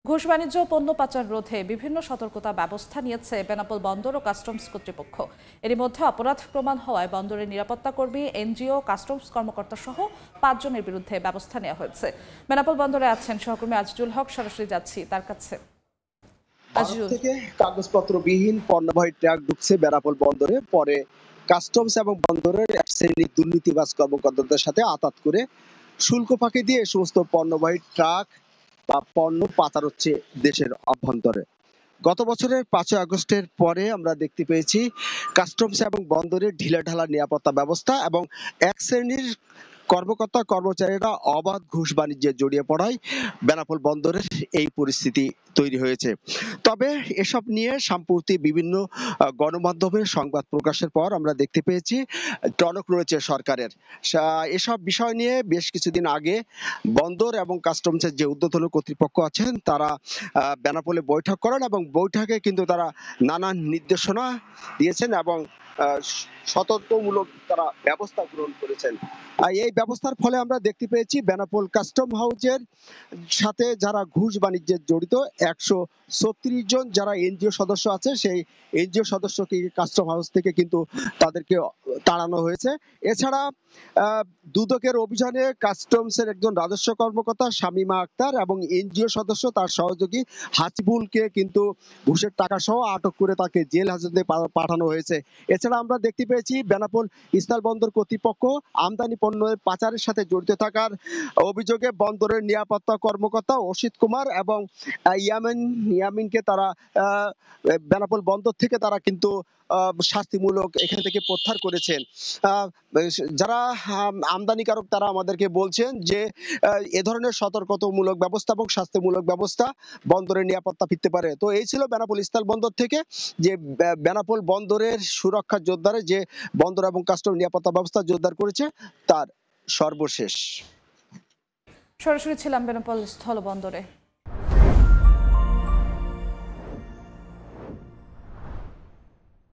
ঘুষ বাণিজ্য ও পণ্য পাচার রোধে বিভিন্ন সতর্কতা ব্যবস্থা নিয়েছে বেনাপোল বন্দর ও কাস্টমস কর্তৃপক্ষ। এরই মধ্যে অপরাধ প্রমাণ হওয়ায় বন্দরের নিরাপত্তা কর্মী, এনজিও, কাস্টমস কর্মকর্তা সহ 5 জনের বিরুদ্ধে ব্যবস্থা নেওয়া হয়েছে। বেনাপোল বন্দরে আছেন সহকর্মী আজিজুল হক, সরাসরি যাচ্ছি তার কাছে। ভারত থেকে কাগজপত্রবিহীন পণ্যবাহী ট্রাক ঢুকছে বেনাপোল বন্দরে। পরে কাস্টমস এবং বন্দরের এক শ্রেণীর দুর্নীতিবাজ কর্মকর্তাদের সাথে আঁতাত করে শুল্ক ফাঁকি দিয়ে সমস্ত পণ্যবাহী ট্রাক বা পণ্য পাচার হচ্ছে দেশের অভ্যন্তরে। গত বছরের 5 আগস্টের পরে আমরা দেখতে পেয়েছি কাস্টমস এবং বন্দরের ঢিলাঢালা নিরাপত্তা ব্যবস্থা এবং এক শ্রেণীর কর্মকর্তা কর্মচারীরা অবাধ ঘুষ বাণিজ্যে জড়িয়ে পড়ায় বেনাপোল বন্দরের এই পরিস্থিতি তৈরি হয়েছে। তবে এসব নিয়ে সম্প্রতি বিভিন্ন গণমাধ্যমে সংবাদ প্রকাশের পর আমরা দেখতে পেয়েছি টনক রয়েছে সরকারের। এসব বিষয় নিয়ে বেশ কিছুদিন আগে বন্দর এবং কাস্টমসের যে ঊর্ধ্বতন কর্তৃপক্ষ আছেন তারা বেনাপোলে বৈঠক করেন এবং বৈঠকে কিন্তু তারা নানান নির্দেশনা দিয়েছেন এবং সতর্কমূলক তারা ব্যবস্থা গ্রহণ করেছেন। এই ব্যবস্থার ফলে আমরা দেখতে পেয়েছি বেনাপোল কাস্টম হাউজের সাথে যারা ঘুষ বাণিজ্যে জড়িত 136 জন যারা এনজিও সদস্য আছে, সেই এনজিও সদস্যকে কাস্টম হাউস থেকে কিন্তু তাদেরকে তাড়ানো হয়েছে। এছাড়া দুদকের অভিযানে কাস্টমসের একজন রাজস্ব কর্মকর্তা শামিমা আক্তার এবং এনজিও সদস্য তার সহযোগী হাসিবুলকে কিন্তু ঘুষের টাকা সহ আটক করে তাকে জেল হাজতে পাঠানো হয়েছে। এছাড়া আমরা দেখতে পেয়েছি বেনাপোল স্থল বন্দর কর্তৃপক্ষ আমদানি পণ্য পাচারের সাথে জড়িত থাকার অভিযোগে বন্দরের নিরাপত্তা কর্মকর্তা অসিত কুমার এবং ইয়ামিনকে তারা বেনাপোল বন্দর থেকে তারা কিন্তু শাস্তিমূলক এখান থেকে প্রত্যাহার করেছেন। যারা আমদানিকারক তারা আমাদেরকে বলছেন যে এ ধরনের সতর্কতামূলক ব্যবস্থা এবং শাস্তিমূলক ব্যবস্থা বন্দরের নিরাপত্তা ফিরতে পারে। তো এই ছিল বেনাপোল স্থল বন্দর থেকে যে বেনাপোল বন্দরের সুরক্ষা জোরদারে যে বন্দর এবং কাস্টম নিরাপত্তা ব্যবস্থা জোরদার করেছে তার সর্বশেষ। সরাসরি ছিলাম বেনাপোল স্থল বন্দরে।